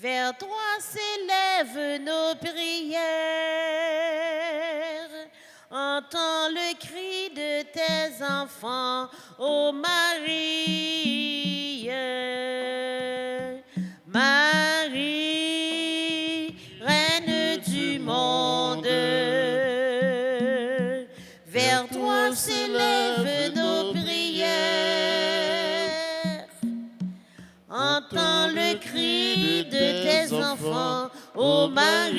Vers toi s'élèvent nos prières. Entends le cri de tes enfants, ô Marie. Marie, reine du monde. Vers toi s'élèvent nos prières. Entends le cri de tes enfants, ô Marie.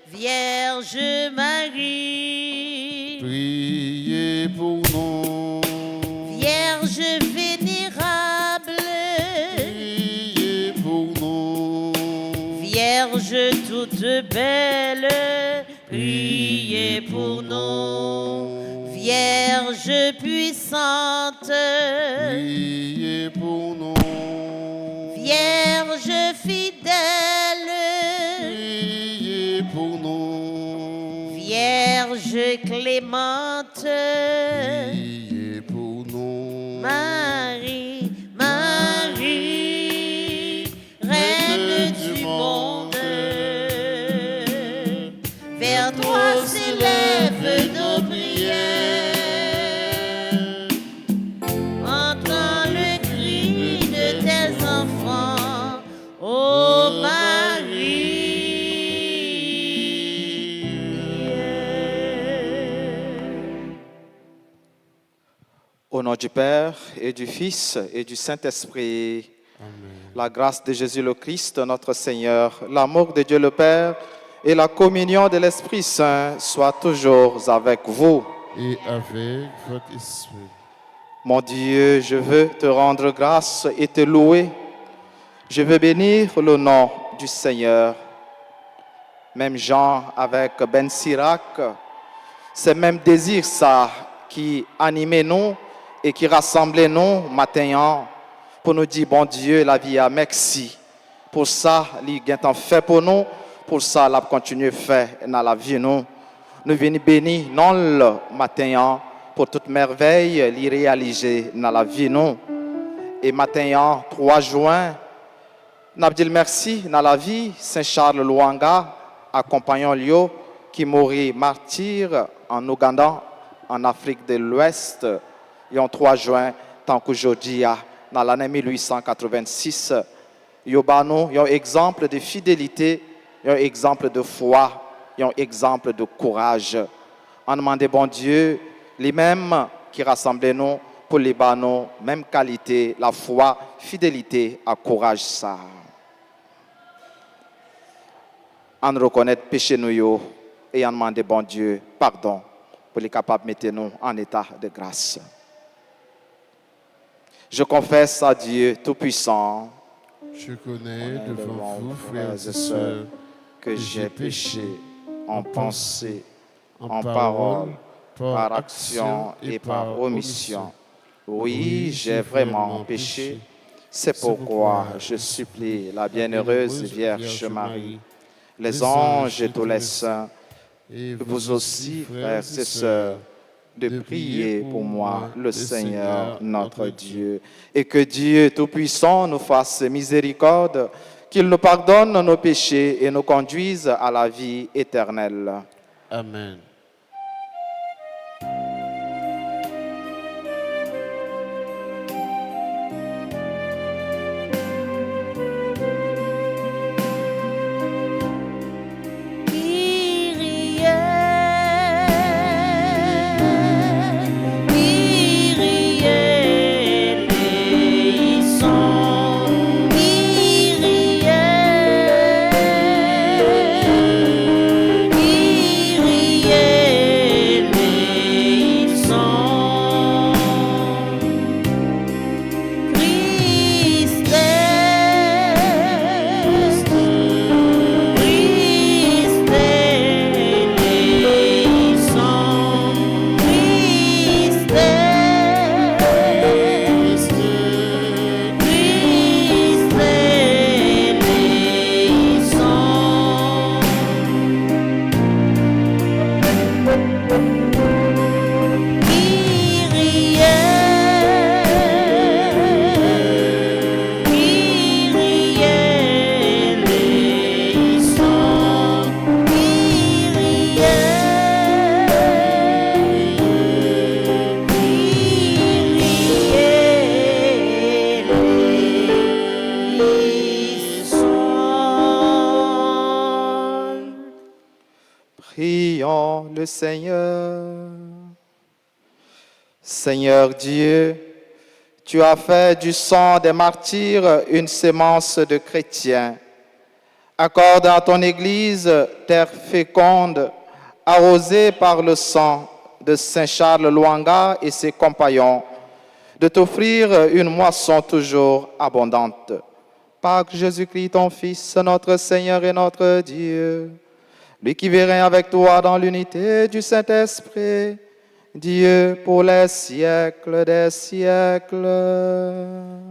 Vierge Marie, Priez pour nous. Vierge vénérable, Priez pour nous. Vierge toute belle, priez pour nous. Vierge puissante, Priez pour nous. Vierge fidèle, Priez pour nous. Vierge clémente, Priez pour nous. Marie, Marie, reine du monde. Vers toi s'élèvent nos prières. Entends le cri de tes enfants, ô Marie. Au nom du Père et du Fils et du Saint-Esprit, la grâce de Jésus le Christ, notre Seigneur, l'amour de Dieu le Père et la communion de l'Esprit Saint soient toujours avec vous. Et avec votre esprit. Mon Dieu, je veux te rendre grâce et te louer. Je veux bénir le nom du Seigneur. Même Jean avec Ben Sirac, c'est même désir ça qui animait nous et qui rassemblait nous maintenant pour nous dire, bon Dieu, la vie a merci. Pour ça, il a fait pour nous, pour ça, il a continué à faire dans la vie nous. Nous venons bénir non le matin pour toute merveille l'y réaliser dans la vie nous. Et matin 3 juin, nous dit merci dans la vie Saint Charles Lwanga, accompagnant Lio qui mourit martyr en Ouganda, en Afrique de l'Ouest, le 3 juin, tant qu'aujourd'hui, dans l'année 1886, il y a un exemple de fidélité, un exemple de foi, un exemple de courage. On demande bon Dieu, les mêmes qui rassemblent nous pour les banos, même qualité, la foi, fidélité, à courage ça. On reconnaît péché nous et on demande bon Dieu pardon pour les capables de mettre nous en état de grâce. Je confesse à Dieu Tout-Puissant. Je connais devant vous, frères et sœurs, que j'ai péché en pensée, en parole, par action et par omission. Oui, j'ai vraiment péché. C'est pourquoi je supplie la bienheureuse Vierge Marie, les anges et tous les saints, et vous aussi, frères et sœurs, de prier pour moi, le Seigneur, notre Dieu, et que Dieu Tout-Puissant nous fasse miséricorde, qu'il nous pardonne nos péchés et nous conduise à la vie éternelle. Amen. Kyrie, prions le Seigneur. Seigneur Dieu, tu as fait du sang des martyrs une sémence de chrétiens. Accorde à ton Église, terre féconde, arrosée par le sang de Saint Charles Lwanga et ses compagnons, de t'offrir une moisson toujours abondante. Par Jésus-Christ, ton Fils, notre Seigneur et notre Dieu, lui qui vit avec toi dans l'unité du Saint-Esprit, Dieu pour les siècles des siècles. Amen.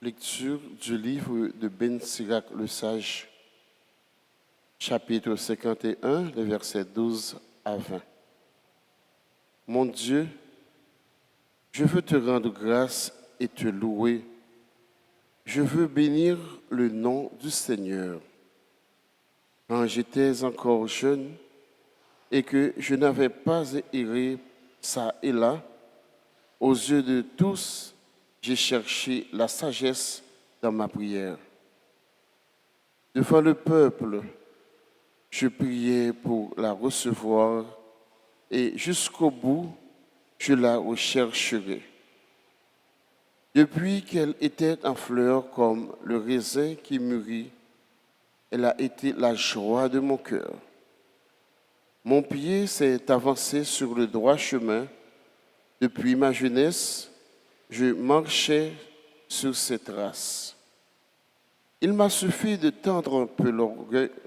Lecture du livre de Ben Sirac le Sage, chapitre 51, les versets 12 à 20. Mon Dieu, je veux te rendre grâce et te louer. Je veux bénir le nom du Seigneur. Quand j'étais encore jeune et que je n'avais pas erré ça et là, aux yeux de tous, j'ai cherché la sagesse dans ma prière. Devant le peuple, je priais pour la recevoir et jusqu'au bout, je la rechercherai. Depuis qu'elle était en fleur comme le raisin qui mûrit, elle a été la joie de mon cœur. Mon pied s'est avancé sur le droit chemin. Depuis ma jeunesse, je marchais sur ses traces. Il m'a suffi de tendre un peu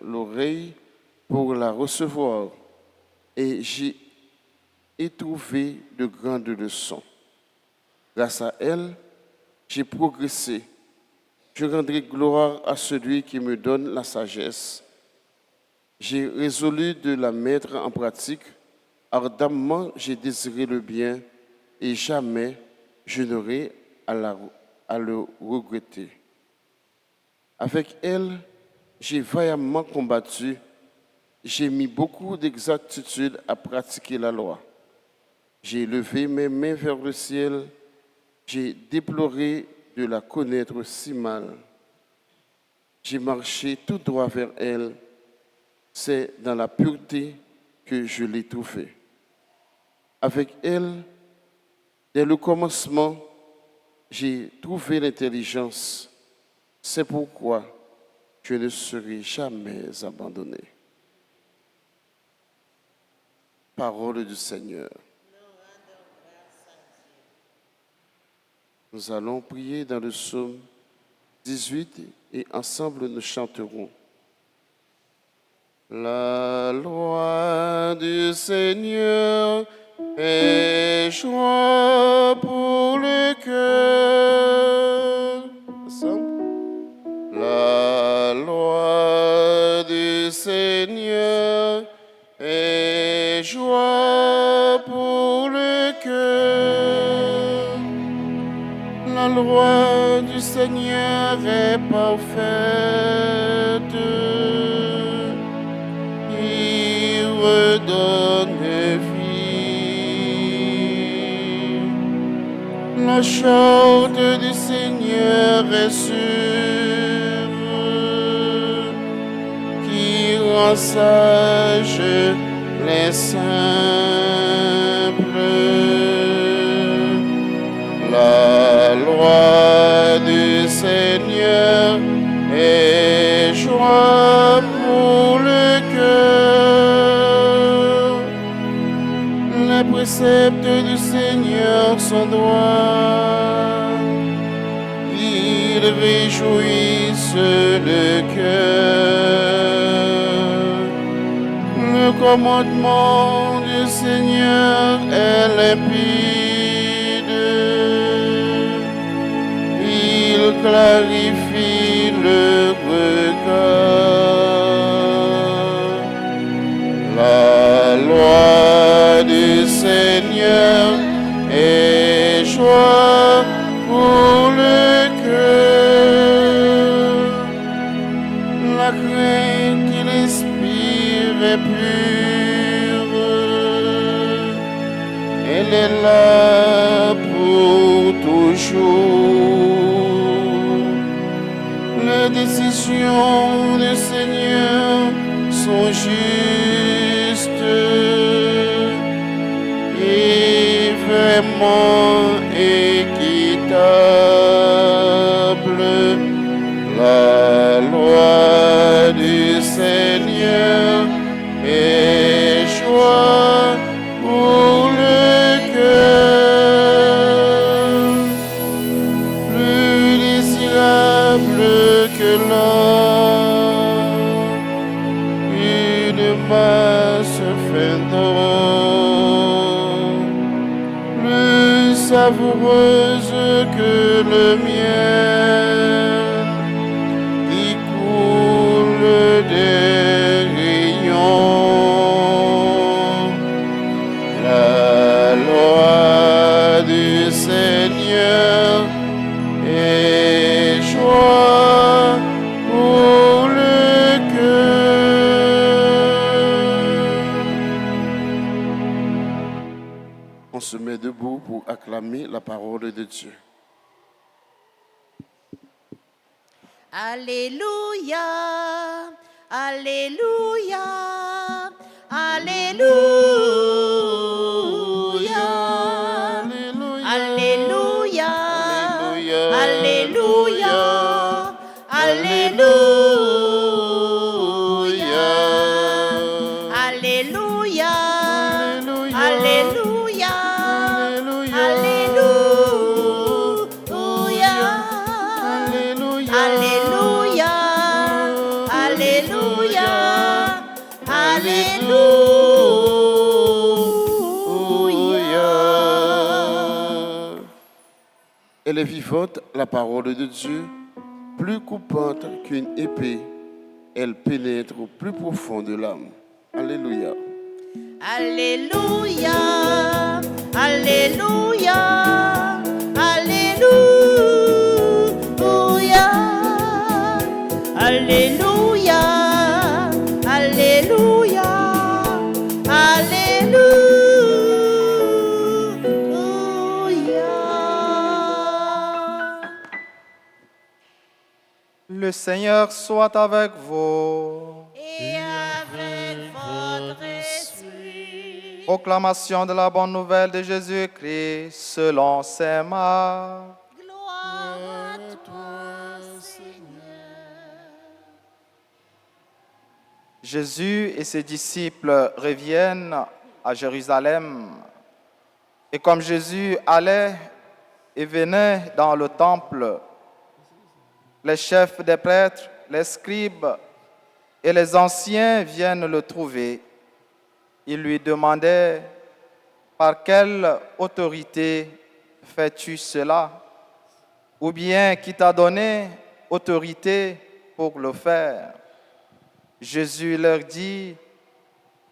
l'oreille pour la recevoir et j'y ai trouvé de grandes leçons. Grâce à elle, j'ai progressé. Je rendrai gloire à celui qui me donne la sagesse. J'ai résolu de la mettre en pratique. Ardemment, j'ai désiré le bien et jamais je n'aurai à le regretter. Avec elle, j'ai vaillamment combattu. J'ai mis beaucoup d'exactitude à pratiquer la loi. J'ai levé mes mains vers le ciel. J'ai déploré de la connaître si mal. J'ai marché tout droit vers elle. C'est dans la pureté que je l'ai trouvée. Avec elle, dès le commencement, j'ai trouvé l'intelligence. C'est pourquoi je ne serai jamais abandonné. Parole du Seigneur. Nous allons prier dans le psaume 18 et ensemble nous chanterons. La loi du Seigneur est joie pour le cœur. Ensemble. La loi du Seigneur est joie pour le cœur. La loi du Seigneur est parfaite. Il redonne vie. La charte du Seigneur est sûre, qui rend sage les simples. La loi du Seigneur est joie pour le cœur. Les préceptes du Seigneur sont droits. Ils réjouissent le cœur. Le Le commandement du Seigneur est limpide. Il clarifie le regard. La loi du Seigneur est joie pour le cœur. La crainte qu'il inspire est pure. Elle est là pour toujours. Les décisions du Seigneur sont justes et vraiment équitables. La loi du Seigneur est joie pour le cœur. Plus désirable que l'or, une masse fin d'or, plus savoureuse que le miel qui coule des rayons. La loi du Seigneur est joie pour le cœur. On se met debout pour acclamer la parole de Dieu. Alléluia, Alléluia, Alléluia, Alléluia, Alléluia, Alléluia, Alléluia, Alléluia, Alléluia, Alléluia, Alléluia. Elle est vivante, la parole de Dieu, plus coupante qu'une épée. Elle pénètre au plus profond de l'âme. Alléluia. Alléluia, Alléluia, Alléluia, Alléluia, Alléluia, Alléluia. Le Seigneur soit avec vous. Et avec votre esprit. Proclamation de la bonne nouvelle de Jésus-Christ selon saint Marc. Gloire à toi, Seigneur. Jésus et ses disciples reviennent à Jérusalem. Et comme Jésus allait et venait dans le temple, les chefs des prêtres, les scribes et les anciens viennent le trouver. Ils lui demandaient: par quelle autorité fais-tu cela? Ou bien qui t'a donné autorité pour le faire? Jésus leur dit: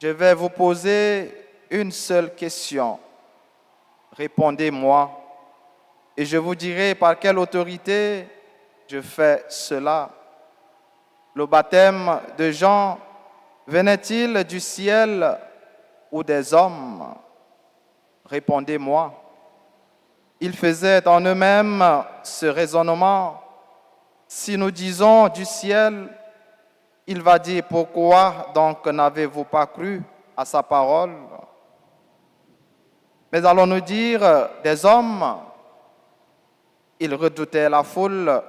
je vais vous poser une seule question. Répondez-moi, et je vous dirai par quelle autorité je fais cela. Le baptême de Jean venait-il du ciel ou des hommes? Répondez-moi. Ils faisaient en eux-mêmes ce raisonnement. Si nous disons du ciel, il va dire: pourquoi donc n'avez-vous pas cru à sa parole? Mais allons-nous dire des hommes? Ils redoutaient la foule,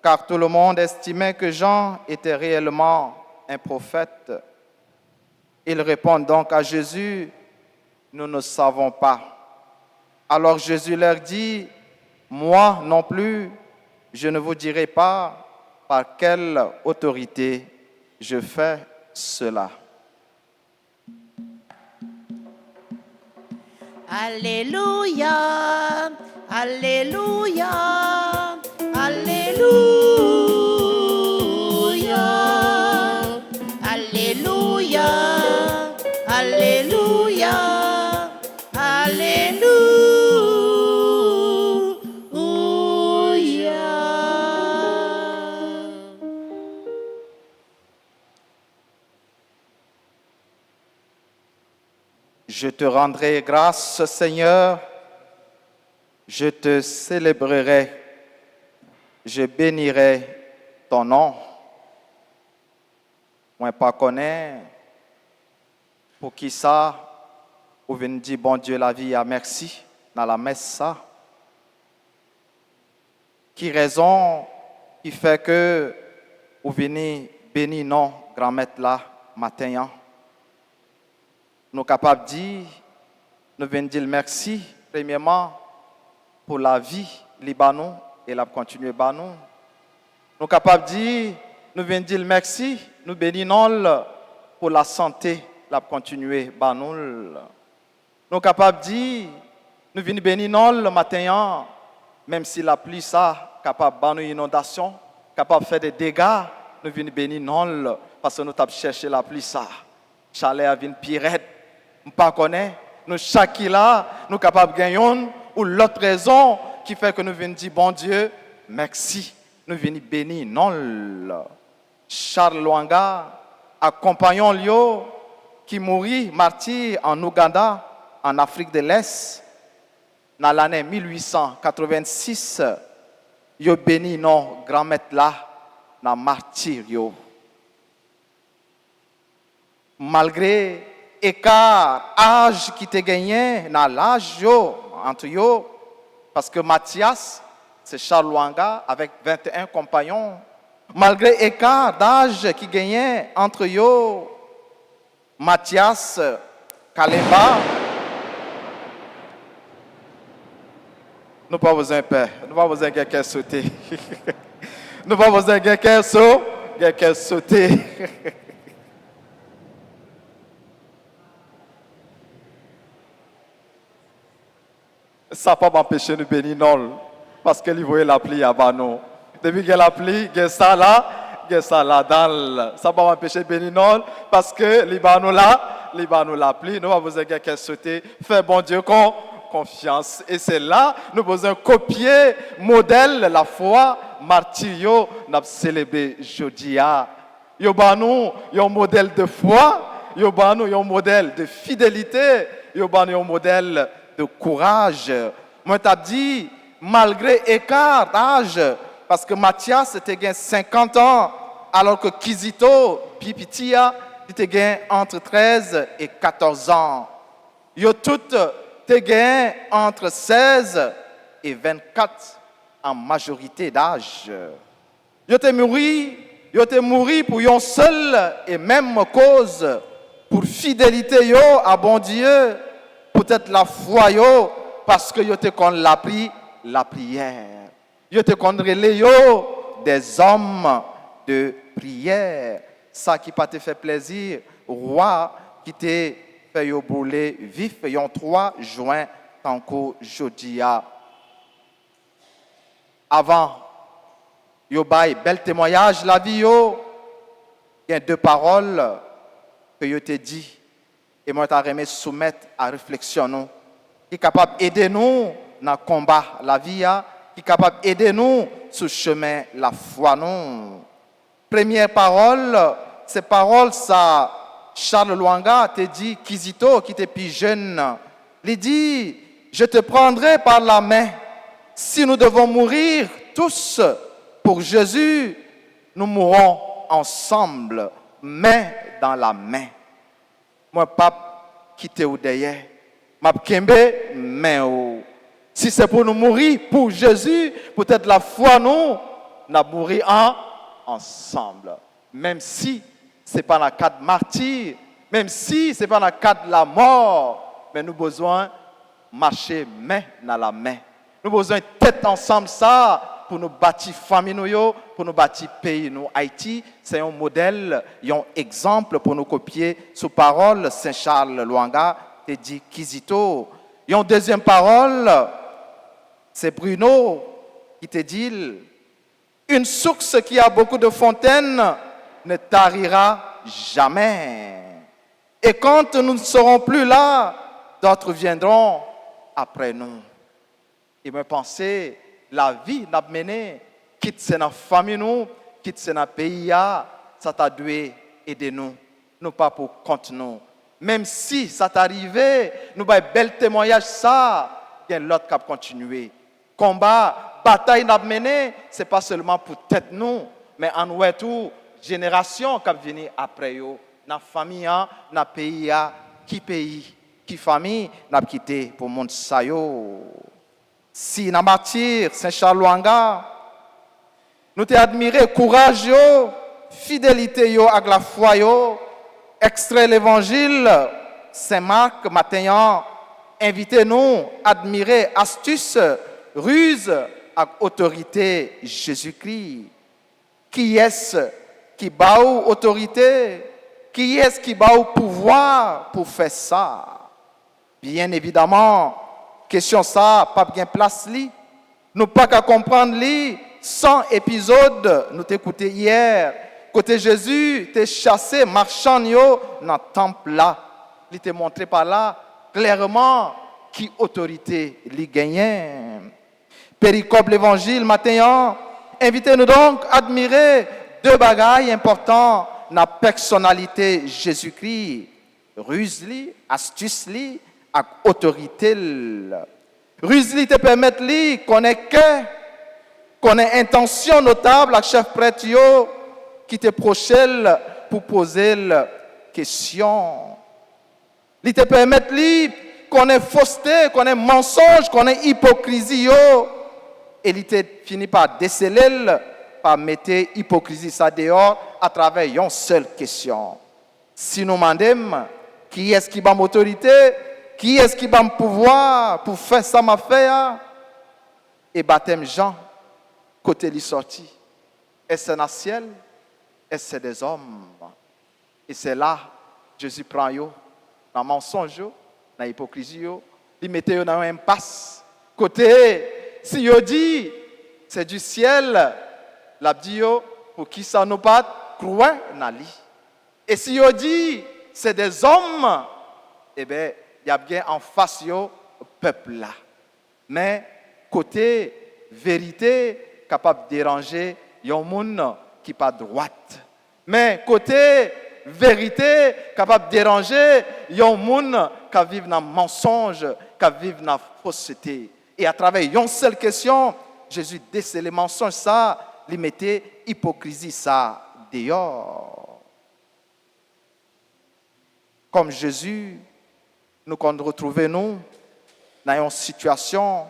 car tout le monde estimait que Jean était réellement un prophète. Ils répondent donc à Jésus: nous ne savons pas. Alors Jésus leur dit: moi non plus, je ne vous dirai pas par quelle autorité je fais cela. Alléluia, Alléluia, Alléluia, Alléluia, Alléluia, Alléluia. Je te rendrai grâce, Seigneur. Je te célébrerai. Je bénirai ton nom. Moi, pas connais pour qui ça, ou venir dire bon Dieu la vie à merci dans la messe ça. Qui raison qui fait que vous venez bénir non grand-maître là matin. Nous sommes capables de dire, nous venons dire merci, premièrement, pour la vie, Libanon, et la continuer Banon. Nous sommes capables de dire, nous venons dire merci, nous bénissons pour la santé, la continuer Banon. Nous sommes capables de dire, nous venons bénir le matin, même si la pluie, ça, capable de faire une inondation, capable de faire des dégâts, nous venons bénir non, parce que nous avons cherché la pluie, ça. Chalet a une pirate. Nous ne connaissons pas, nous chaque là, nous sommes capables de gagner ou l'autre raison qui fait que nous venons dire bon Dieu, merci, nous venons bénir non. Charles Lwanga, accompagnons Lio qui mourit martyr en Ouganda, en Afrique de l'Est, dans l'année 1886, yo béni non grand-maître là, dans martyr yo. Malgré écart, âge qui te gagné dans l'âge yo, entre yo, parce que Mathias, c'est Charles Lwanga avec 21 compagnons. Malgré écart d'âge qui gagnait entre yo, Mathias, Kalemba, nous pas besoin de peur, nous pas besoin de quelqu'un sauter. Nous pas besoin de quelqu'un sauter. Ça ne peut pas m'empêcher de bénir non, parce que lui voyait la pluie à Bano. Depuis qu'il a la pluie, il y a ça là dans. Ça ne peut pas m'empêcher de bénir non, parce que Libanon la pluie, nous avons besoin de quelqu'un sauter. Fait bon Dieu confiance. Et c'est là, nous avons besoin de copier, modèle la foi, martyrio, nous avons célébré Jodia. Yo banou, un modèle de foi, yo banou, un modèle de fidélité, yo banou, un modèle de courage. Moi, t'as dit, malgré écart d'âge, parce que Mathias était 50 ans, alors que Kizito, Pipitia, était entre 13 et 14 ans. Yo toutes était entre 16 et 24 en majorité d'âge. Yo te mouru pour une seule et même cause, pour fidélité yo à bon Dieu. Peut-être la foi yo, parce que yo te kon la prière. Yo te kon relé yo des hommes de prière. Ça qui pas te fait plaisir, roi qui te fait yo brûler vif yon 3 juin tant que jodia. Avant yo bay bel témoignage la vie yo, il y a 2 paroles que yo te dit. Et moi, je vais soumettre à réflexion, nous, qui est capable d'aider nous dans le combat, la vie, qui est capable d'aider nous sur le chemin, la foi. Nous. Première parole, ces paroles, ça, Charles Lwanga te dit, Kizito, qui était plus jeune, il dit, je te prendrai par la main. Si nous devons mourir tous pour Jésus, nous mourrons ensemble, main dans la main. Moi, pas quitter ou derrière. Ma kembe, mais si c'est pour nous mourir pour Jésus, peut-être la foi nous, nous mourir ensemble. Même si ce n'est pas dans le cadre martyr, même si ce n'est pas dans le cadre de la mort, mais nous avons besoin de marcher main dans la main. Nous avons besoin de tête ensemble ça pour nous bâtir famille nous, pour nous bâtir pays nous. Haïti, c'est un modèle, un exemple pour nous copier sous parole Saint Charles Lwanga te dit Kizito. Et en deuxième parole, c'est Bruno qui te dit, une source qui a beaucoup de fontaines ne tarira jamais. Et quand nous ne serons plus là, d'autres viendront après nous. Et me penser, la vie n'a mené, quitte c'est notre famille nous, quitte c'est notre pays, ça t'a dû aider nous, non pas pour compte nous. Même si ça t'arrivait, nous avons un bel témoignage ça, il y a l'autre qui a continué. Combat, bataille n'a mené, c'est pas seulement pour tête nous, mais en ouais tout, génération qui vient après eux, na famille, na pays, qui famille n'a quitté pour monde ça yo. Si na martyr Saint-Charles Lwanga, nous t'ai admiré courage yo, fidélité yo avec la foi yo, extrait l'évangile Saint-Marc matin, invitez-nous admirer astuce, ruse avec autorité Jésus-Christ. Qui est-ce qui bat autorité? Qui est-ce qui bat au pouvoir pour faire ça? Bien évidemment, question ça, pas bien place li. Nous pas qu'à comprendre li. 100 épisodes, nous t'écouté hier. Côté Jésus, t'es chassé, marchand yo, dans le temple là. Il t'est montré par là, clairement, qui autorité li gagnait. Péricope l'évangile, matin, invitez-nous donc à admirer deux bagailles importants dans la personnalité Jésus-Christ. Ruse li, astuce li, avec autorité. Ruse li te permet li connaître qu'on ait intention notable avec chef prêtre yo qui te prochelle pour poser la question. Li te permet li qu'on ait fausseté, qu'on ait mensonge, qu'on ait hypocrisie yo et il te fini par déceler par mettre hypocrisie ça dehors à travers une seule question. Si nous demandons qui est-ce qui a l'autorité, qui est-ce qui a le pouvoir pour faire ça m'a fait, et baptême Jean, côté lui sorti, est-ce un ciel, est-ce c'est des hommes? Et c'est là, Jésus prend yo, dans le mensonge, dans l'hypocrisie, il mettait yo dans un impasse. Côté, si yo dit, c'est du ciel, l'a dit yo, pour qui ça nous pas croire dans lui. Et si yo dit, c'est des hommes, eh bien, il y a bien en face yo, peuple là. Mais, côté vérité, capable de déranger, il y a un monde qui pas droite. Mais, côté vérité, capable de déranger, il y a un monde qui vit dans le mensonge, qui vit dans la fausseté. Et à travers une seule question, Jésus décèle les mensonges, ça, il mettait hypocrisie, ça, dehors. Comme Jésus, nous quand nous retrouvons nous dans une situation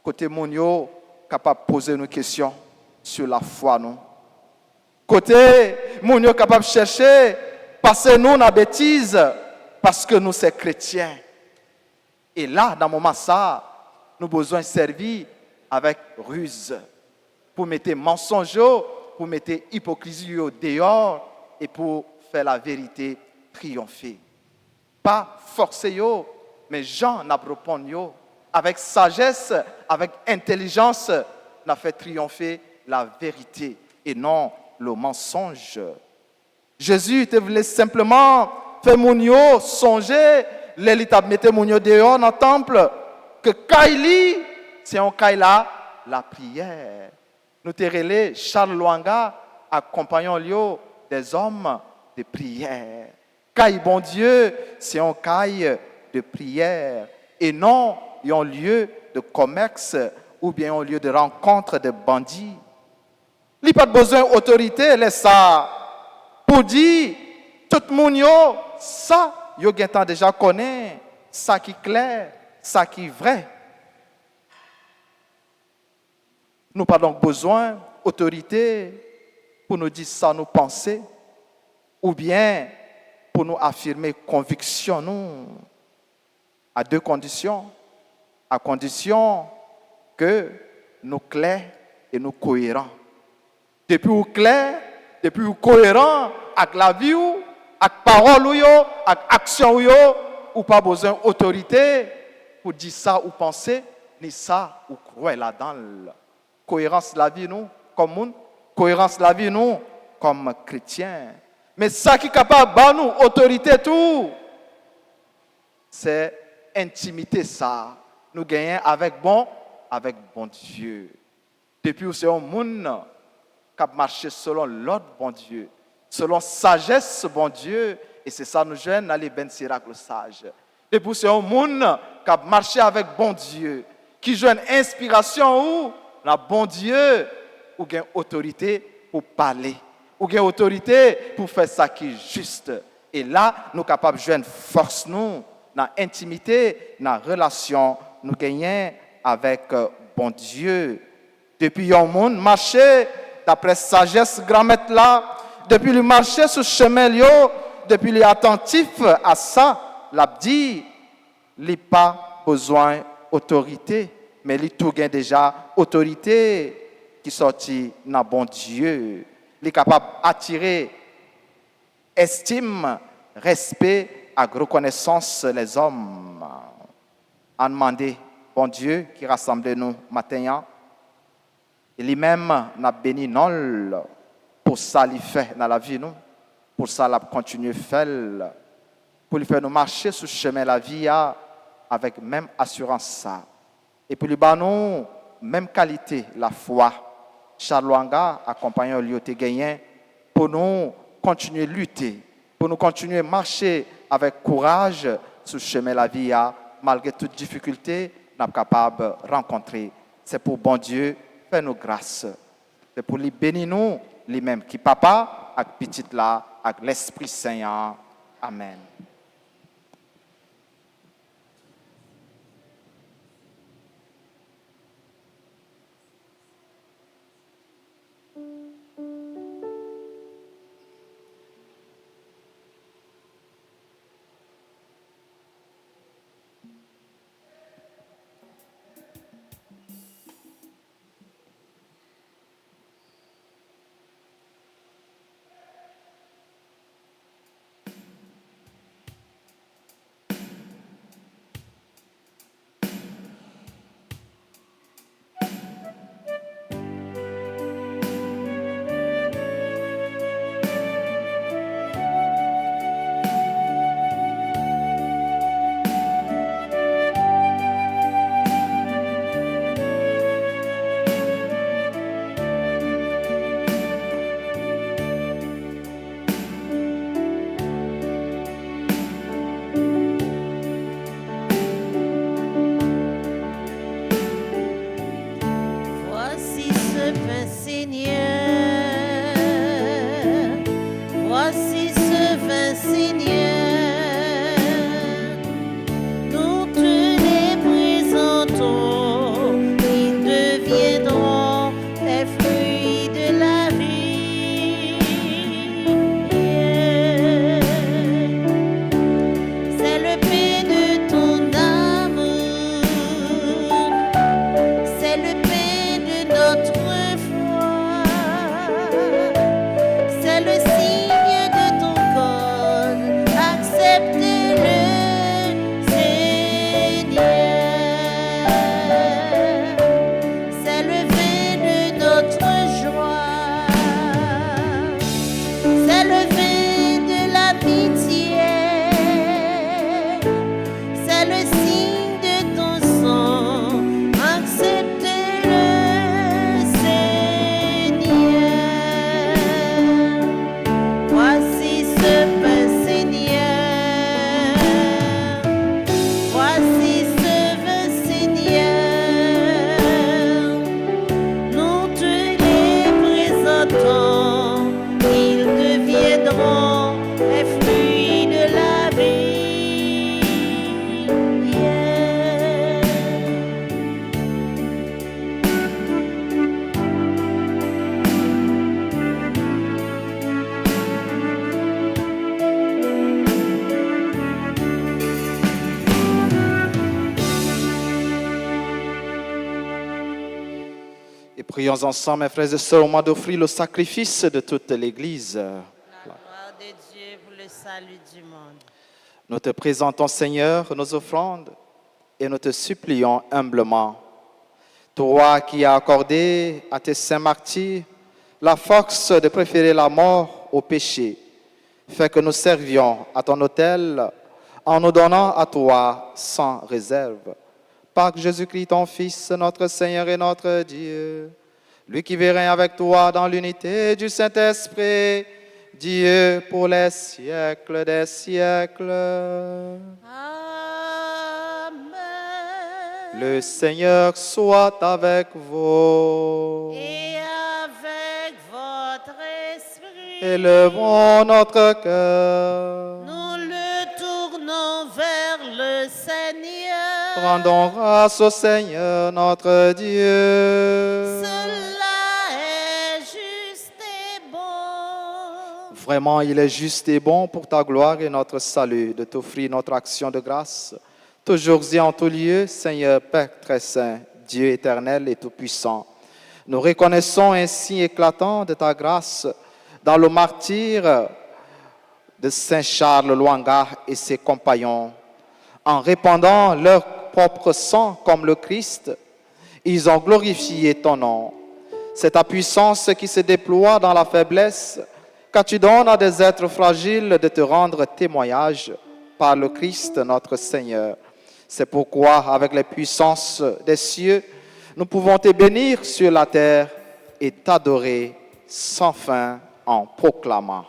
côté monio capable de poser nos questions sur la foi nous. Côté monio capable de chercher passer nous dans la bêtise parce que nous sommes chrétiens. Et là, dans le moment ça, nous avons besoin de servir avec ruse pour mettre mensonge, pour mettre hypocrisie dehors et pour faire la vérité triompher. Pas forcer yo, mais Jean n'a répondu yo avec sagesse, avec intelligence, n'a fait triompher la vérité et non le mensonge. Jésus te voulait simplement faire mon yo songer, l'élite a mis mon yo dehors dans le temple, que Kaili, c'est un Kaila, la prière. Nous te relais Charles Lwanga, accompagnant yo des hommes de prière. Caille bon Dieu, c'est un caille de prière et non un lieu de commerce ou bien un lieu de rencontre de bandits. Il n'y a pas besoin d'autorité, laisse ça. Pour dire, tout le monde, ça, yo déjà connaît, ça qui est clair, ça qui est vrai. Nous n'avons pas donc besoin d'autorité pour nous dire ça, nous penser, ou bien pour nous affirmer conviction, nous, à deux conditions. À condition que nous clairs et nous cohérents. Depuis nous clairs, depuis nous cohérents avec la vie, avec parole, avec action, ou pas besoin d'autorité pour pour dire ça ou penser, ni ça ou croire là-dedans. Cohérence de la vie, nous, comme monde, cohérence de la vie, nous, comme chrétiens. Mais ça qui est capable de nous, autorité, tout, c'est intimité, ça. Nous gagnons avec bon Dieu. Depuis où c'est un monde qui a marché selon l'ordre bon Dieu, selon sagesse bon Dieu, et c'est ça nous gêne d'aller Ben Sirac le sage. Depuis où c'est un monde qui a marché avec bon Dieu, qui joue inspiration où la bon Dieu, ou gagne autorité pour parler, ou gagne autorité pour faire ça qui est juste. Et là, nous sommes capables de jouer une force, nous, dans l'intimité, dans la relation, nous gagnons avec bon Dieu. Depuis un monde marché, d'après sagesse grand maître là, depuis le marché sur chemin là, depuis les attentif à ça, l'a dit, il n'a pas besoin d'autorité, mais il tout gagne déjà autorité qui sortit dans bon Dieu. Il est capable d'attirer estime, respect, et reconnaissance les hommes. En demander, bon Dieu, qui rassemble nous matin, et lui-même n'a béni non pour ça qu'il fait dans la vie, nous, pour ça qu'il continue à faire, pour lui faire nous marcher sur le chemin de la vie avec même assurance ça. Et pour lui donner même qualité, la foi. Charloanga accompagnant l'IOT gagné pour nous continuer à lutter, pour nous continuer à marcher avec courage sur le chemin de la vie, malgré toutes difficultés, nous sommes capables de rencontrer. C'est pour bon Dieu, faire nous grâce. C'est pour lui bénir nous, lui-même, qui papa, avec petite là, avec l'Esprit Saint. Amen. Prions ensemble, mes frères et sœurs, au moment d'offrir le sacrifice de toute l'Église. La gloire de Dieu pour le salut du monde. Nous te présentons, Seigneur, nos offrandes, et nous te supplions humblement, toi qui as accordé à tes saints martyrs la force de préférer la mort au péché, fais que nous servions à ton autel en nous donnant à toi sans réserve. Par Jésus-Christ, ton Fils, notre Seigneur et notre Dieu, lui qui vit règne avec toi dans l'unité du Saint-Esprit, Dieu pour les siècles des siècles. Amen. Le Seigneur soit avec vous. Et avec votre esprit, Élevons notre cœur. nous le tournons vers le Seigneur. Rendons grâce au Seigneur notre Dieu. Cela est juste et bon. Vraiment, il est juste et bon pour ta gloire et notre salut de t'offrir notre action de grâce. Toujours et en tout lieu, Seigneur Père très saint, Dieu éternel et tout-puissant. Nous reconnaissons un signe éclatant de ta grâce dans le martyre de Saint Charles Lwanga et ses compagnons. En répandant leur propre sang comme le Christ, ils ont glorifié ton nom. C'est ta puissance qui se déploie dans la faiblesse, car tu donnes à des êtres fragiles de te rendre témoignage par le Christ notre Seigneur. C'est pourquoi, avec les puissances des cieux, nous pouvons te bénir sur la terre et t'adorer sans fin en proclamant.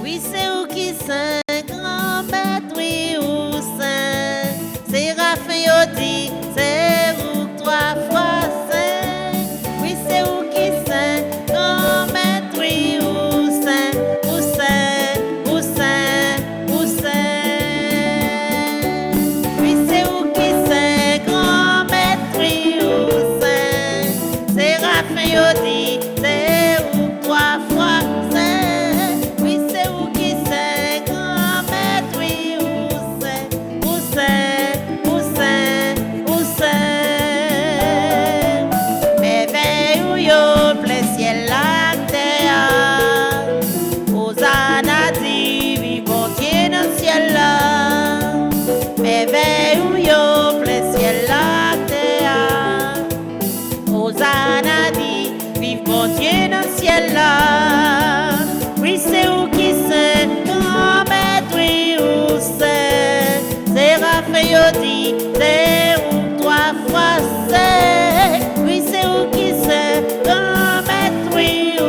Oui, c'est où qui saint, grand maître, oui, où saint. C'est Raphaël dit, c'est où trois fois saint. Oui, c'est où qui saint, grand maître, oui, où saint, où saint, où saint, où saint. Oui, c'est où qui saint, grand maître, oui, où saint. C'est Raphaël dit, c'est où trois fois saint. Oui, c'est où qui saint, grand maître, oui, où saint, où saint, où saint, où saint. Mais veille où yo, plein ciel la terre, Hosanna dit, vivons Dieu dans le ciel là. Mais veille où yo, plein ciel la terre, Hosanna dit, vive mon Dieu dans le ciel là. Oui, c'est où qui saint, grand maître, oui, où saint. C'est Raphaël dit, c'est où trois fois saint. Oui, c'est où qui saint, grand maître, oui, où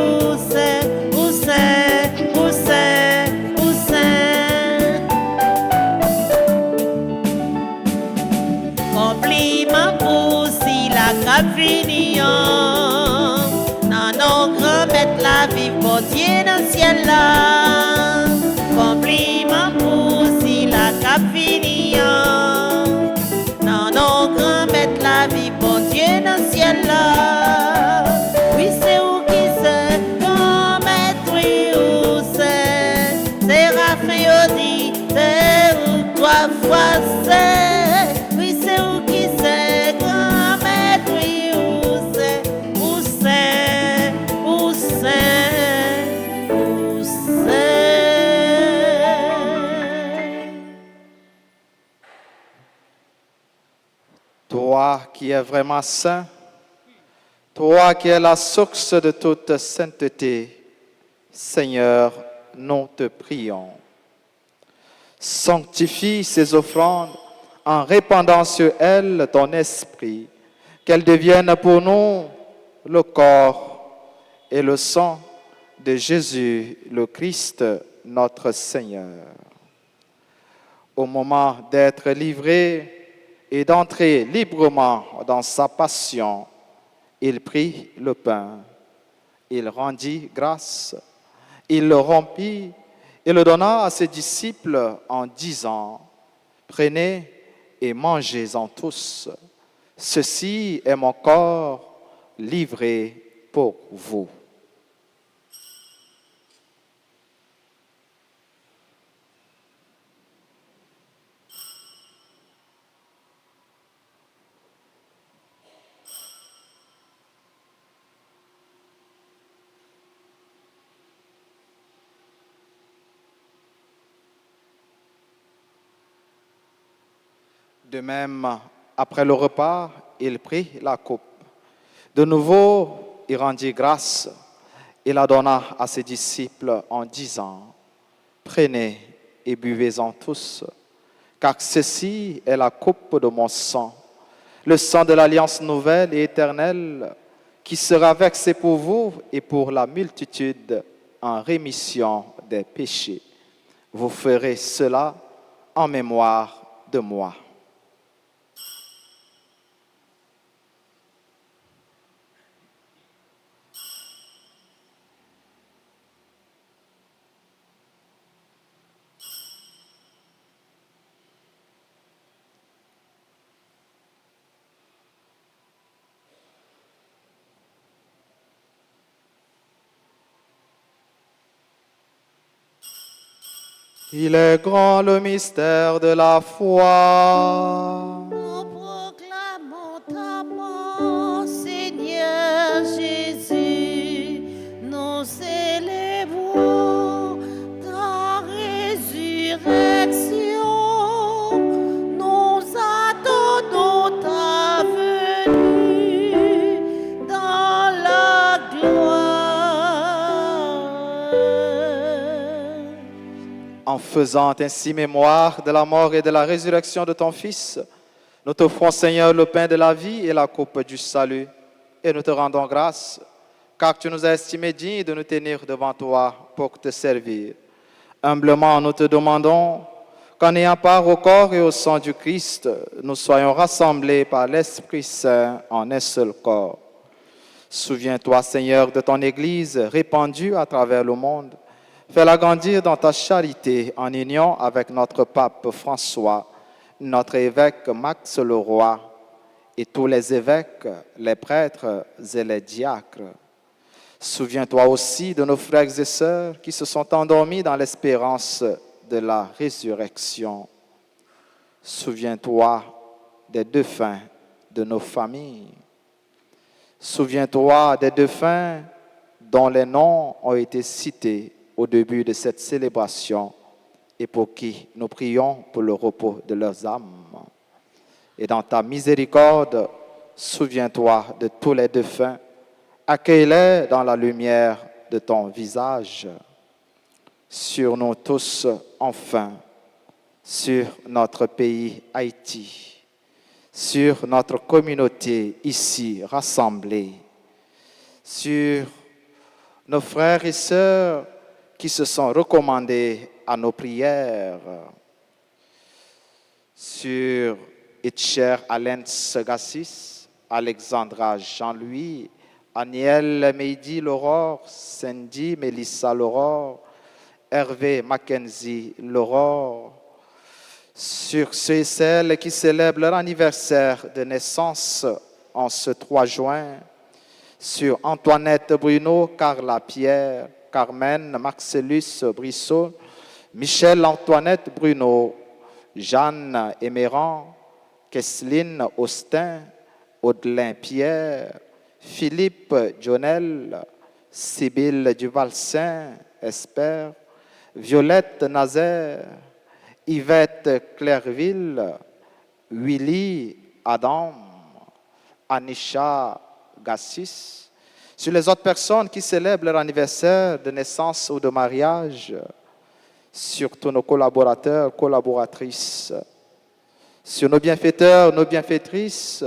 saint, où saint, où saint, où saint. Compliment pour si la cap finion. Non, non, grand maître la vive mon Dieu dans le ciel là. Compliment pour si la cap finion. Non, non, grand maître la vive mon Dieu dans le ciel là. Oui, c'est où qui saint, grand maître, oui, où saint. C'est Raphaël dit, c'est où trois fois saint. Oui, c'est où qui saint, grand maître, oui, où saint, où saint, où saint, où saint. Toi qui es vraiment saint, toi qui es la source de toute sainteté, Seigneur, nous te prions. Sanctifie ces offrandes en répandant sur elles ton esprit, qu'elles deviennent pour nous le corps et le sang de Jésus, le Christ, notre Seigneur. Au moment d'être livré et d'entrer librement dans sa passion, il prit le pain, il rendit grâce, il le rompit et le donna à ses disciples en disant, « Prenez et mangez-en tous. Ceci est mon corps livré pour vous. » De même, après le repas, il prit la coupe. De nouveau, il rendit grâce. Il la donna à ses disciples en disant, « Prenez et buvez-en tous, car ceci est la coupe de mon sang, le sang de l'alliance nouvelle et éternelle, qui sera versé pour vous et pour la multitude en rémission des péchés. Vous ferez cela en mémoire de moi. » Il est grand le mystère de la foi. Nous proclamons ta mort, Seigneur Jésus. Nous célébrons ta résurrection. Nous attendons ta venue dans la gloire. En faisant ainsi mémoire de la mort et de la résurrection de ton Fils, nous t'offrons, Seigneur, le pain de la vie et la coupe du salut. Et nous te rendons grâce, car tu nous as estimés dignes de nous tenir devant toi pour te servir. Humblement, nous te demandons qu'en ayant part au corps et au sang du Christ, nous soyons rassemblés par l'Esprit Saint en un seul corps. Souviens-toi, Seigneur, de ton Église répandue à travers le monde. Fais-la grandir dans ta charité en union avec notre pape François, notre évêque Max Leroy et tous les évêques, les prêtres et les diacres. Souviens-toi aussi de nos frères et sœurs qui se sont endormis dans l'espérance de la résurrection. Souviens-toi des défunts de nos familles. Souviens-toi des défunts dont les noms ont été cités au début de cette célébration et pour qui nous prions pour le repos de leurs âmes. Et dans ta miséricorde, souviens-toi de tous les défunts, accueille-les dans la lumière de ton visage. Sur nous tous, enfin, sur notre pays Haïti, sur notre communauté ici rassemblée, sur nos frères et sœurs qui se sont recommandés à nos prières, sur Itcher Alain Segassis, Alexandra Jean-Louis, Aniel Meidi Laurore, Cindy Mélissa Laurore, Hervé Mackenzie Laurore, sur ceux et celles qui célèbrent leur anniversaire de naissance en ce 3 juin, sur Antoinette Bruno, Carla Pierre, Carmen Marcellus Brissot, Michel Antoinette Bruno, Jeanne Éméran, Kesseline Austin, Audelin Pierre, Philippe Jonel, Sibylle Duvalsin, Esper, Violette Nazaire, Yvette Clairville, Willy Adam, Anisha Gassis, sur les autres personnes qui célèbrent leur anniversaire de naissance ou de mariage, sur tous nos collaborateurs, collaboratrices, sur nos bienfaiteurs, nos bienfaitrices,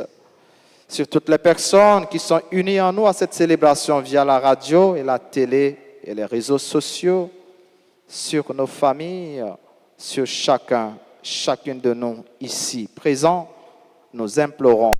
sur toutes les personnes qui sont unies en nous à cette célébration via la radio et la télé et les réseaux sociaux, sur nos familles, sur chacune de nous ici présents, nous implorons.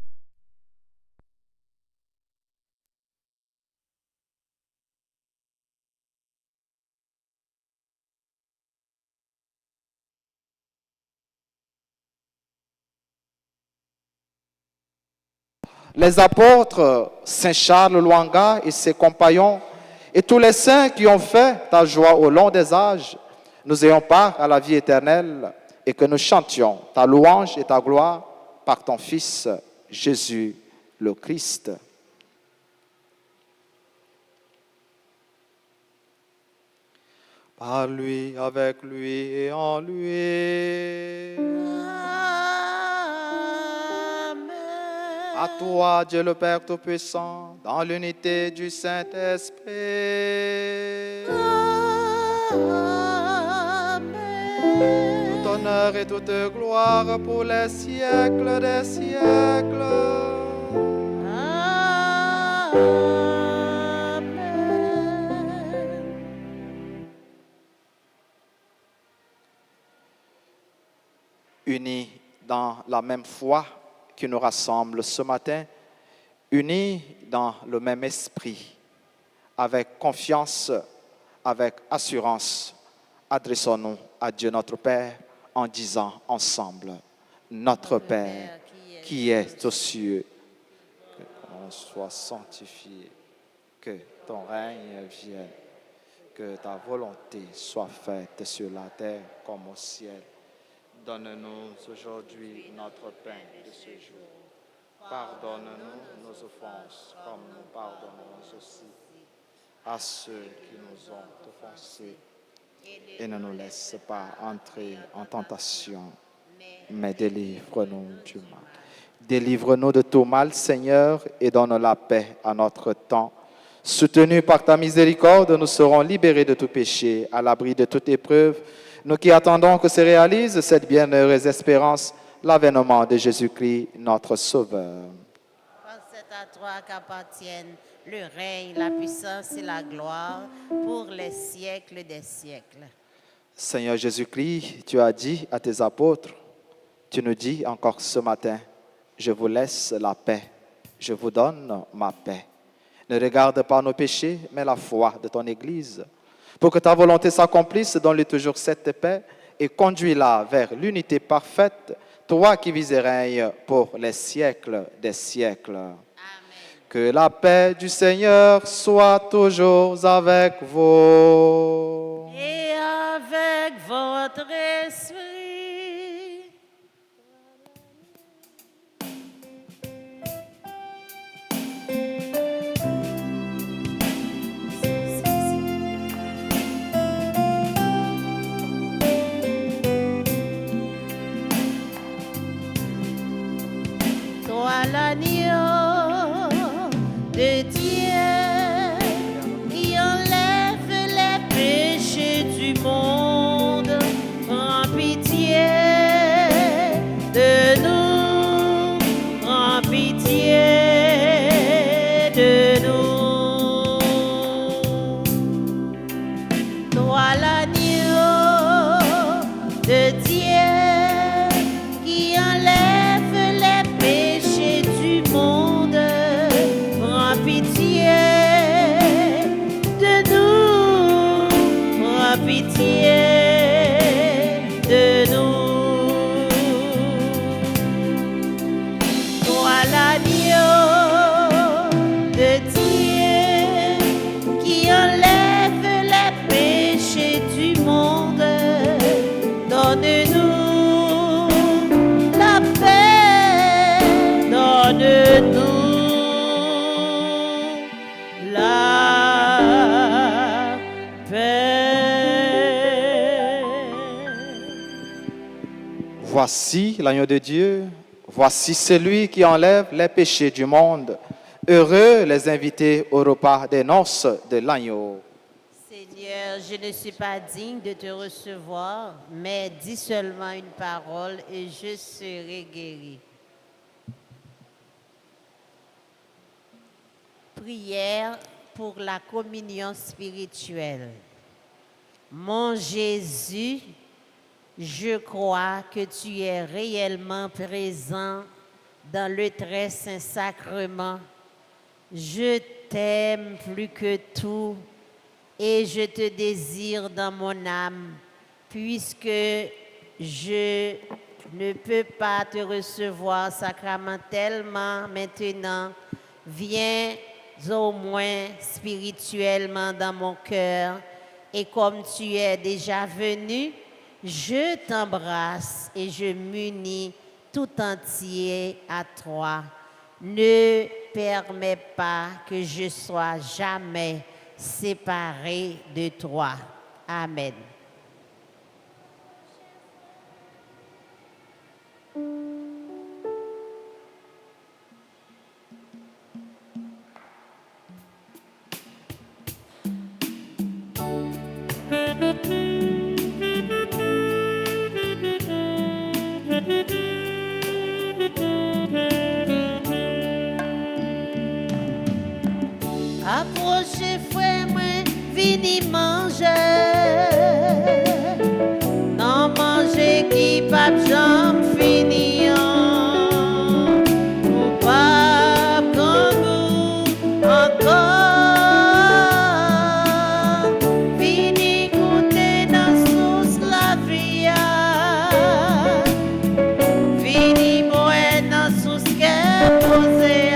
Les apôtres, Saint Charles Lwanga et ses compagnons, et tous les saints qui ont fait ta joie au long des âges, nous ayons part à la vie éternelle et que nous chantions ta louange et ta gloire par ton Fils Jésus le Christ. Par lui, avec lui et en lui. À toi, Dieu le Père Tout-Puissant, dans l'unité du Saint-Esprit. Tout honneur et toute gloire pour les siècles des siècles. Unis dans la même foi qui nous rassemble ce matin, unis dans le même esprit, avec confiance, avec assurance, adressons-nous à Dieu notre Père en disant ensemble, Notre Père qui est aux cieux, que ton nom soit sanctifié, que ton règne vienne, que ta volonté soit faite sur la terre comme au ciel. Donne-nous aujourd'hui notre pain de ce jour. Pardonne-nous nos offenses comme nous pardonnons aussi à ceux qui nous ont offensés. Et ne nous laisse pas entrer en tentation, mais délivre-nous du mal. Délivre-nous de tout mal, Seigneur, et donne la paix à notre temps. Soutenus par ta miséricorde, nous serons libérés de tout péché, à l'abri de toute épreuve. Nous qui attendons que se réalise cette bienheureuse espérance, l'avènement de Jésus-Christ, notre Sauveur. Car c'est à toi qu'appartiennent le règne, la puissance et la gloire pour les siècles des siècles. Seigneur Jésus-Christ, tu as dit à tes apôtres, tu nous dis encore ce matin, je vous laisse la paix, je vous donne ma paix. Ne regarde pas nos péchés, mais la foi de ton Église. Pour que ta volonté s'accomplisse, donne-lui toujours cette paix et conduis-la vers l'unité parfaite, toi qui vis et règnes pour les siècles des siècles. Amen. Que la paix du Seigneur soit toujours avec vous. Et avec votre esprit. Toi l'agneau de Dieu qui enlève les péchés du monde, prends pitié de nous, prends pitié de nous. Toi l'agneau de Dieu qui enlève les péchés du monde, prends pitié de nous, prends pitié de nous. Toi l'agneau de Dieu qui enlève les péchés du monde, donne-nous la paix, donne-nous la paix. Voici l'agneau de Dieu, voici celui qui enlève les péchés du monde. Heureux les invités au repas des noces de l'agneau. Seigneur, je ne suis pas digne de te recevoir, mais dis seulement une parole et je serai guéri. Prière pour la communion spirituelle. Mon Jésus, je crois que tu es réellement présent dans le très saint sacrement. Je t'aime plus que tout et je te désire dans mon âme, puisque je ne peux pas te recevoir sacramentellement maintenant. Viens au moins spirituellement dans mon cœur, et comme tu es déjà venu, je t'embrasse et je m'unis tout entier à toi. Ne permets pas que je sois jamais séparé de toi. Amen. Approchez frère moi, vini manger. Non manger qui pas jambe fini. Ou pas goût encore. Vini goûter dans sauce la vie. Vini boire dans sauce qu'elle posée.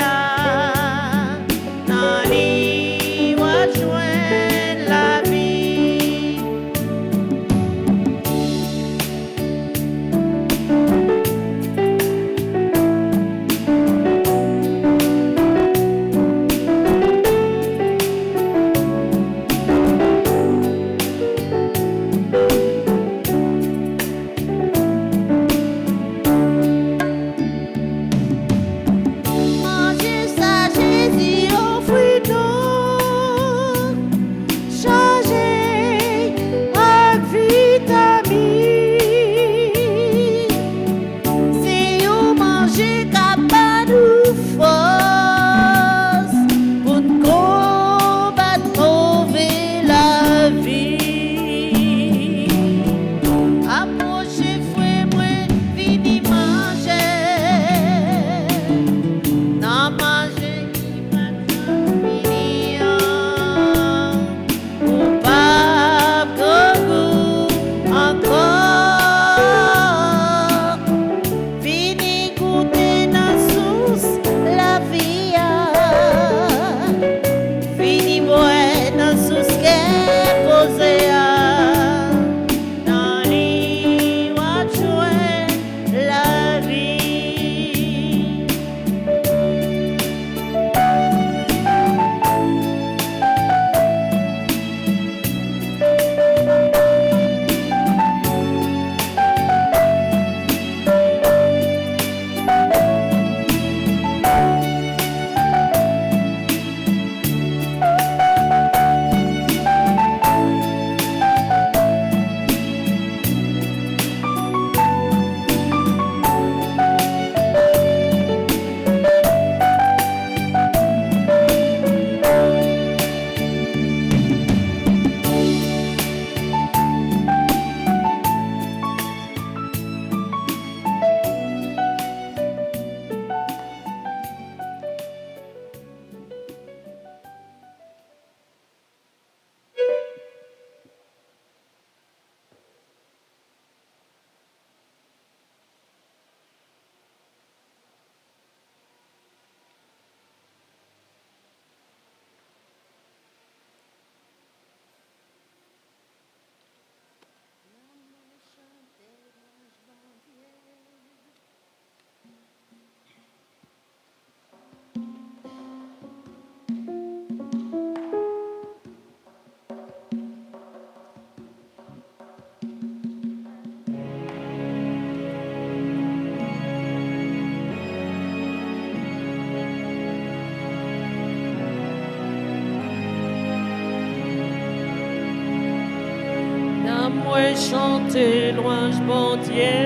Chanter louange bon Dieu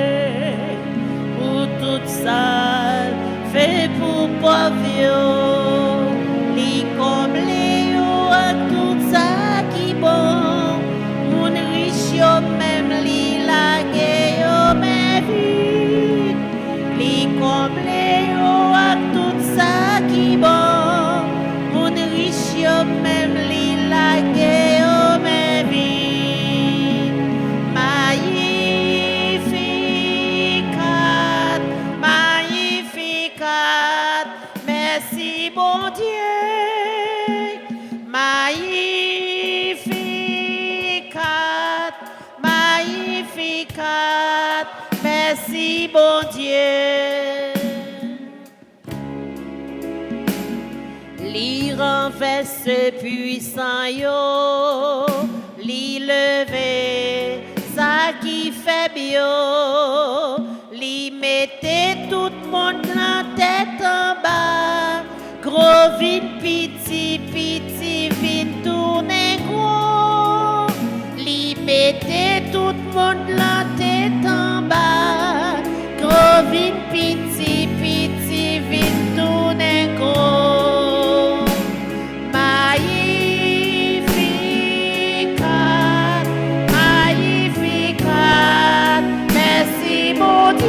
pour toute ça fait pour pauvre li comme Léo à tout ça qui bon mon riche yo même li la yo mais vie li comme Léo à tout ça qui bon mon riche yo même li la yo mais vie merci bon Dieu, magnificat, merci bon Dieu. Li renverse puissant yo, li levé, ça qui fait bio, li mette tout le monde la tête en bas, gros vin petit, vin tourne gros, li tout le monde la tête en bas. Gros vin piti, piti, vin tourne gros. Magnificat, magnificat, merci mon Dieu.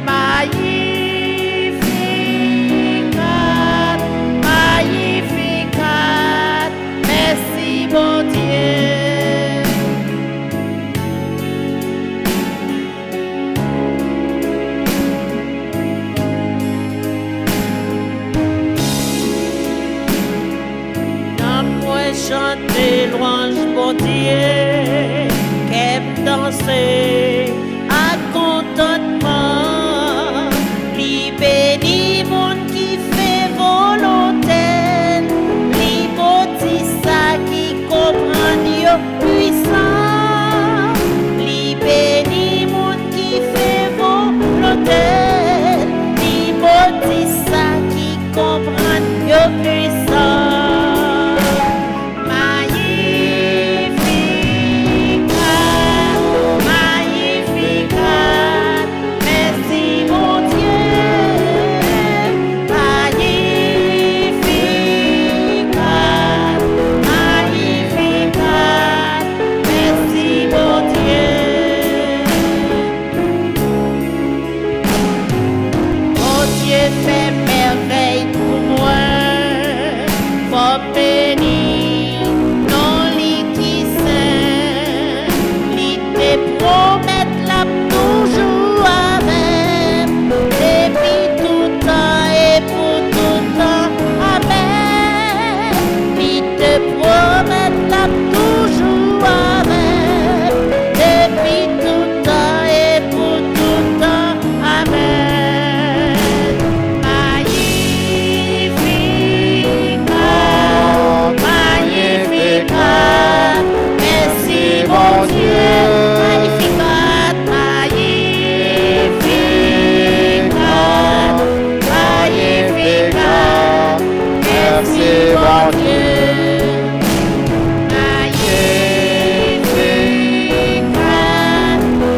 Magnificat, magnificat, merci mon Dieu. Chanter louange mon Dieu, qu'aime danser à contentement, li béni monde qui fait volonté, li maudit ça qui comprend yo puissant, li béni monde qui fait volonté, li maudit ça qui comprend yo puissant. Fait merveille pour moi, faut bénir non li qui saint, li te promet la toujours avec, depuis tout temps et pour tout temps avec, li te promet la toujours avec, depuis tout temps et pour tout temps avec. Mon Dieu, magnificat, magnificat,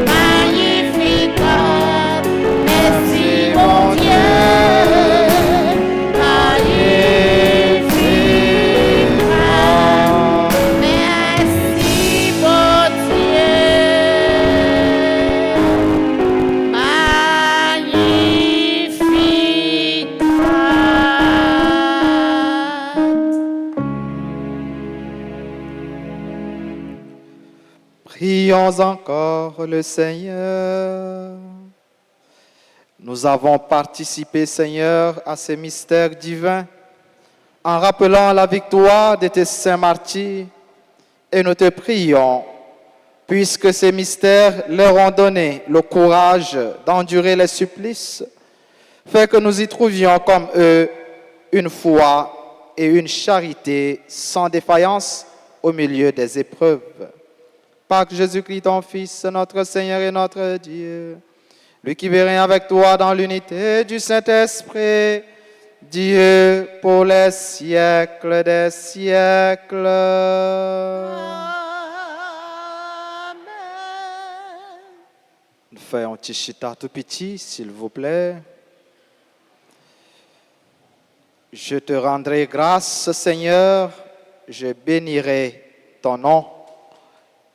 magnificat, merci mon Dieu. Magnificat, magnificat, merci mon Dieu. Prions encore le Seigneur. Nous avons participé, Seigneur, à ces mystères divins en rappelant la victoire de tes saints martyrs et nous te prions, puisque ces mystères leur ont donné le courage d'endurer les supplices, fais que nous y trouvions comme eux une foi et une charité sans défaillance au milieu des épreuves. Par Jésus-Christ, ton Fils, notre Seigneur et notre Dieu, lui qui vit avec toi dans l'unité du Saint-Esprit, Dieu pour les siècles des siècles. Amen. Fais un petit chita tout petit, s'il vous plaît. Je te rendrai grâce, Seigneur, je bénirai ton nom.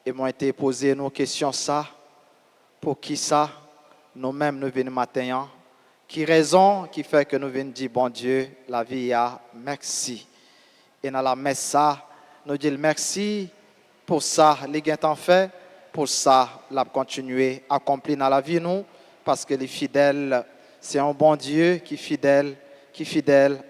Et m'ont été posées nos questions ça, pour qui ça, nous-mêmes nous venons matin, qui raison qui fait que nous venons dire, bon Dieu, la vie a merci. Et dans la messe ça, nous disons merci pour ça, les gains t'en fait, pour ça, la continuer à accomplir dans la vie nous, parce que les fidèles, c'est un bon Dieu qui fidèle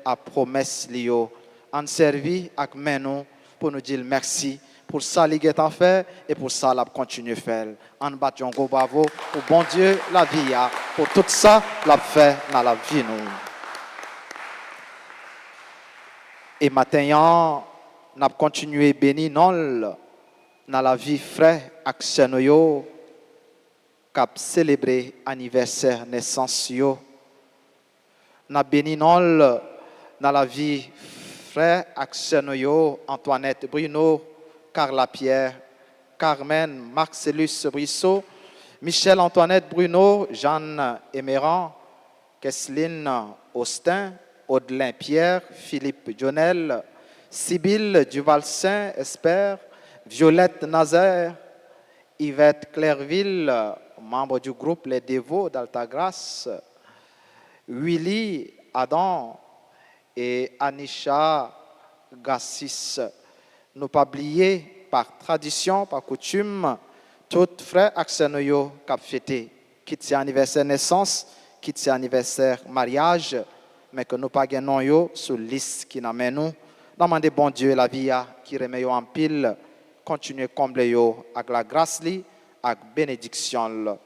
à promesse lio. En servi avec nous pour nous dire merci. Pour ça, les en fait, et pour ça, la continue à faire. En battant go bravo pour bon Dieu, la vie, pour tout ça, la fait dans la vie, nous. Et maintenant, nous avons continué à bénir dans la vie frère, action yo, cap célébrer anniversaire naissance yo. Nous avons béni dans la vie frère, action yo, Antoinette Bruno, Carla Pierre, Carmen Marcellus Brissot, Michel-Antoinette Bruno, Jeanne Eméran, Kesseline Austin, Audelin Pierre, Philippe Jonel, Sibylle Duvalsin, Esper, Violette Nazaire, Yvette Clairville, membre du groupe Les Dévots d'Altagrace, Willy Adam et Anisha Gassis. Ne pas oublier, par tradition, par coutume, tous frères Axenoyo qui ont fêté, qui c'est anniversaire naissance, qui c'est anniversaire mariage, mais que nous pas gagnons yo sur liste qui n'amène nous. Demandez bon Dieu la vie qui remet en pile, continuez combler yo avec la grâce li, avec bénédiction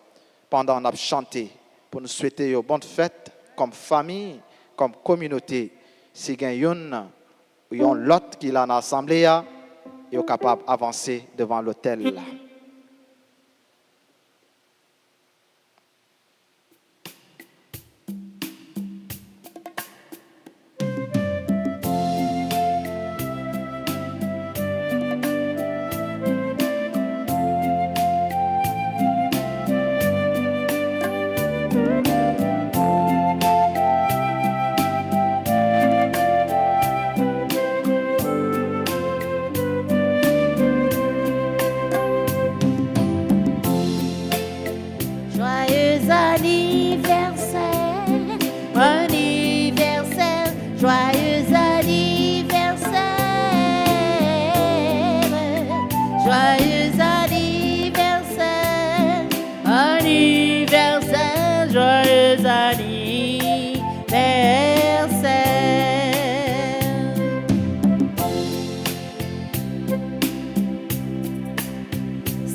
pendant qu'on a chanté pour nous souhaiter yo bonne fête comme famille, comme communauté. Si gagne yon l'autre qui l'a en assemblée, est capable d'avancer devant l'autel.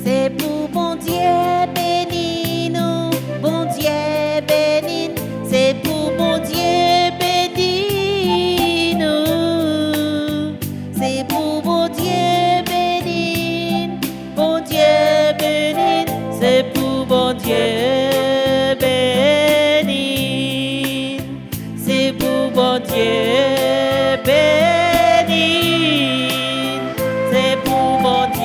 C'est pour bon Dieu béni nous, bon Dieu béni, c'est pour bon Dieu béni nous, c'est pour bon Dieu béni, c'est pour bon Dieu béni, c'est pour bon Dieu béni, c'est pour bon Dieu.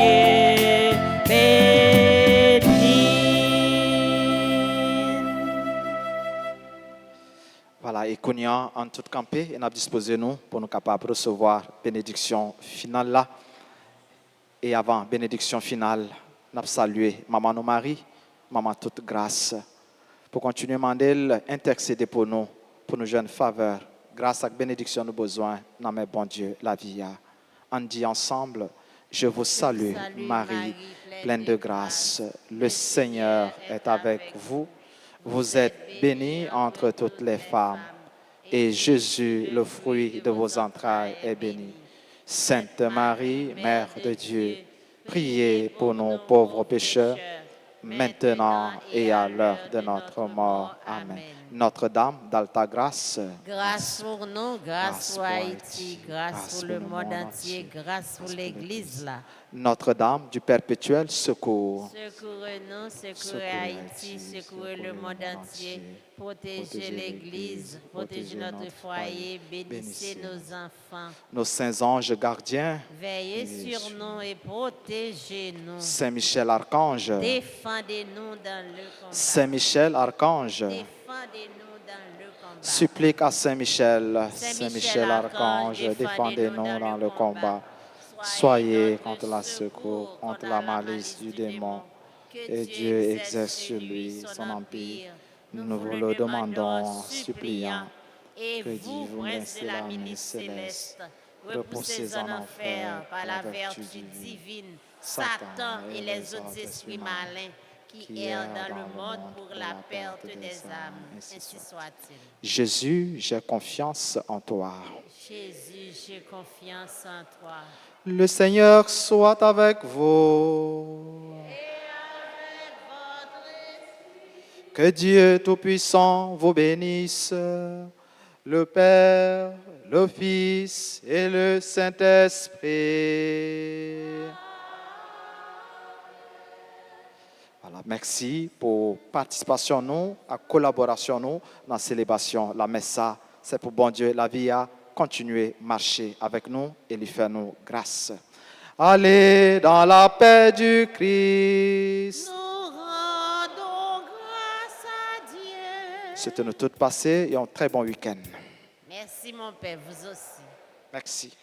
Voilà, et qu'on y a en tout campé, on a disposé nous pour nous capables de recevoir bénédiction finale là. Et avant bénédiction finale, on a salué Maman nos Marie, Maman toute grâce, pour continuer à demander, intercéder pour nous jeunes faveurs, grâce à la bénédiction nous besoin, dans mes bon Dieu, la vie. On dit ensemble, je vous salue, Marie, pleine de grâce. Le Seigneur est avec vous. Vous êtes bénie entre toutes les femmes. Et Jésus, le fruit de vos entrailles, est béni. Sainte Marie, Mère de Dieu, priez pour nous pauvres pécheurs, maintenant et à l'heure de notre mort. Amen. Notre-Dame d'Altagrace, Grâce pour nous, grâce pour Haïti, grâce pour le monde entier, grâce pour l'Église là. Notre-Dame du perpétuel secours, Secourez-nous, secourez Haïti, secourez le monde entier, protégez l'Église, protégez notre foyer, bénissez nos enfants. nos saints anges gardiens, Veillez sur nous et protégez-nous. Saint Michel Archange, Défendez-nous dans le combat. Saint Michel Archange, Défendez-nous dans le combat. supplique à Saint Michel, Saint Michel Archange, défendez-nous dans le combat. Soyez contre la secours, contre la malice du démon. Et Dieu exerce sur lui son empire. Nous vous le demandons en suppliant. Et Que vous, Dieu vous prince de laisse la la ministre ministre céleste, céleste, repoussez en enfer par la vertu divine Satan et les autres esprits malins qui errent dans le monde pour la perte des âmes. Ainsi soit-il. Jésus, j'ai confiance en toi. Jésus, j'ai confiance en toi. Le Seigneur soit avec vous. Que Dieu Tout-Puissant vous bénisse, le Père, le Fils et le Saint-Esprit. Voilà, merci pour participation nous, à collaboration nous dans la célébration. La messe, c'est pour bon Dieu, la vie à continuer à marcher avec nous et lui faire nous grâce. Allez dans la paix du Christ. Nous rendons grâce à Dieu. C'était nous toutes passées et un très bon week-end. Merci mon Père, vous aussi. Merci.